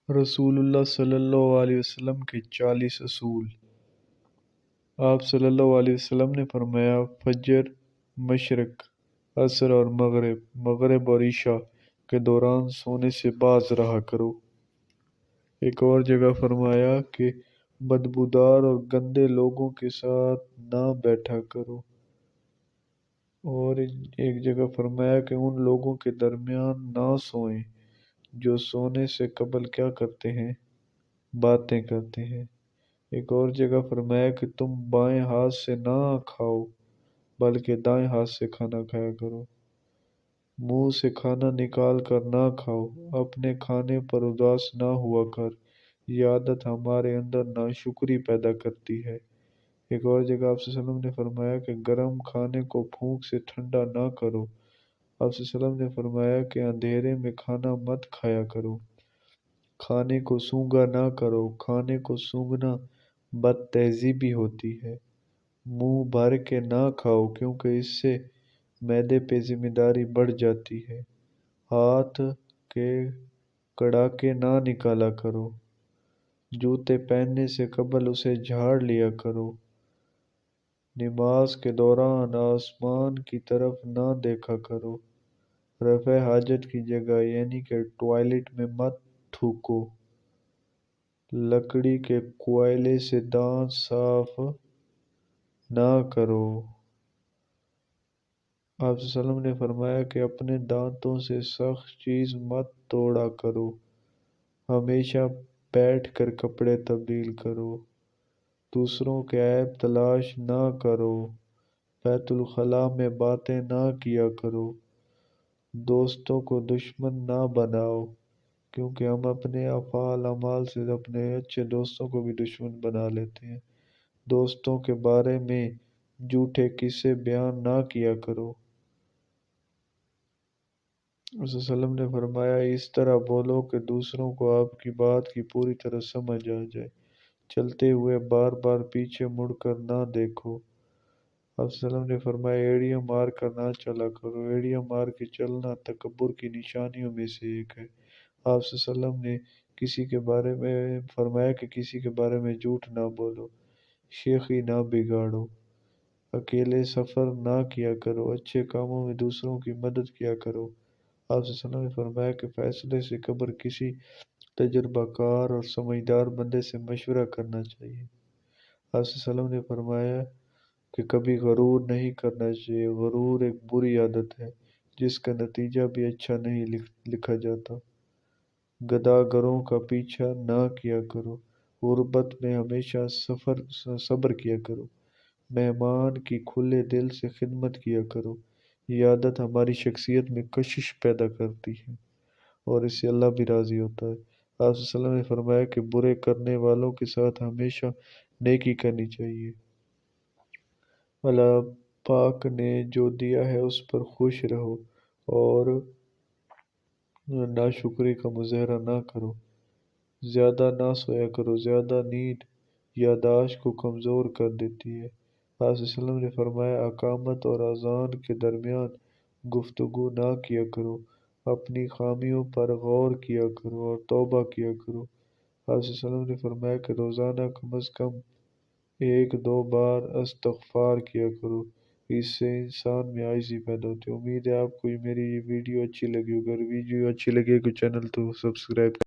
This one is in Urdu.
رسول اللہ صلی اللہ علیہ وسلم کے 40 اصول۔ آپ صلی اللہ علیہ وسلم نے فرمایا، فجر، مشرق، عصر اور مغرب اور عشاء کے دوران سونے سے باز رہا کرو۔ ایک اور جگہ فرمایا کہ بدبودار اور گندے لوگوں کے ساتھ نہ بیٹھا کرو، اور ایک جگہ فرمایا کہ ان لوگوں کے درمیان نہ سوئیں جو سونے سے قبل کیا کرتے ہیں، باتیں کرتے ہیں۔ ایک اور جگہ فرمایا کہ تم بائیں ہاتھ سے نہ کھاؤ بلکہ دائیں ہاتھ سے کھانا کھایا کرو۔ منہ سے کھانا نکال کر نہ کھاؤ، اپنے کھانے پر اداس نہ ہوا کر، یہ عادت ہمارے اندر ناشکری پیدا کرتی ہے۔ ایک اور جگہ آپ صلی اللہ علیہ وسلم نے فرمایا کہ گرم کھانے کو پھونک سے ٹھنڈا نہ کرو۔ آپ صلی اللہ علیہ وسلم نے فرمایا کہ اندھیرے میں کھانا مت کھایا کرو، کھانے کو سونگھا نہ کرو، کھانے کو سونگھنا بد تہذیبی ہوتی ہے۔ منہ بھر کے نہ کھاؤ کیونکہ اس سے معدے پہ ذمہ داری بڑھ جاتی ہے۔ ہاتھ کے کڑاکے نہ نکالا کرو، جوتے پہننے سے قبل اسے جھاڑ لیا کرو۔ نماز کے دوران آسمان کی طرف نہ دیکھا کرو۔ رفع حاجت کی جگہ یعنی کہ ٹوائلٹ میں مت تھوکو۔ لکڑی کے کوئلے سے دانت صاف نہ کرو۔ آپ صلی اللہ علیہ وسلم نے فرمایا کہ اپنے دانتوں سے سخت چیز مت توڑا کرو۔ ہمیشہ بیٹھ کر کپڑے تبدیل کرو۔ دوسروں کے عیب تلاش نہ کرو۔ بیت الخلاء میں باتیں نہ کیا کرو۔ دوستوں کو دشمن نہ بناؤ کیونکہ ہم اپنے افعال اعمال سے اپنے اچھے دوستوں کو بھی دشمن بنا لیتے ہیں۔ دوستوں کے بارے میں جھوٹے قصے بیان نہ کیا کرو۔ رسول صلی اللہ علیہ وسلم نے فرمایا، اس طرح بولو کہ دوسروں کو آپ کی بات کی پوری طرح سمجھ آ جائے۔ چلتے ہوئے بار بار پیچھے مڑ کر نہ دیکھو۔ آپ صلی اللہ علیہ وسلم نے فرمایا، ایڑیاں مار کر نہ چلا کرو، ایڑیاں مار کے چلنا تکبر کی نشانیوں میں سے ایک ہے۔ آپ صلی اللہ علیہ وسلم نے کسی کے بارے میں فرمایا کہ کسی کے بارے میں جھوٹ نہ بولو، شیخی نہ بگاڑو، اکیلے سفر نہ کیا کرو، اچھے کاموں میں دوسروں کی مدد کیا کرو۔ آپ صلی اللہ علیہ وسلم نے فرمایا کہ فیصلے سے قبل کسی تجربہ کار اور سمجھدار بندے سے مشورہ کرنا چاہیے۔ آپ صلی اللہ علیہ وسلم نے فرمایا کہ کبھی غرور نہیں کرنا چاہیے، غرور ایک بری عادت ہے جس کا نتیجہ بھی اچھا نہیں لکھا جاتا۔ گداگروں کا پیچھا نہ کیا کرو، غربت میں ہمیشہ صبر کیا کرو، مہمان کی کھلے دل سے خدمت کیا کرو۔ یہ عادت ہماری شخصیت میں کشش پیدا کرتی ہے اور اس سے اللہ بھی راضی ہوتا ہے۔ آپ صلی اللہ علیہ وسلم نے فرمایا کہ برے کرنے والوں کے ساتھ ہمیشہ نیکی کرنی چاہیے۔ اللہ پاک نے جو دیا ہے اس پر خوش رہو اور ناشکری کا مظاہرہ نہ کرو۔ زیادہ نہ سویا کرو، زیادہ نیند یادداشت کو کمزور کر دیتی ہے۔ آپ صلی اللہ علیہ وسلم نے فرمایا، اقامت اور اذان کے درمیان گفتگو نہ کیا کرو، اپنی خامیوں پر غور کیا کرو اور توبہ کیا کرو۔ آپ صلی اللہ علیہ وسلم نے فرمایا کہ روزانہ کم از کم 1-2 بار استغفار کیا کرو، اس سے انسان میں عاجزی پیدا ہوتی ہے۔ امید ہے آپ کو میری یہ ویڈیو اچھی لگی ہوگی، اگر ویڈیو اچھی لگے تو چینل تو سبسکرائب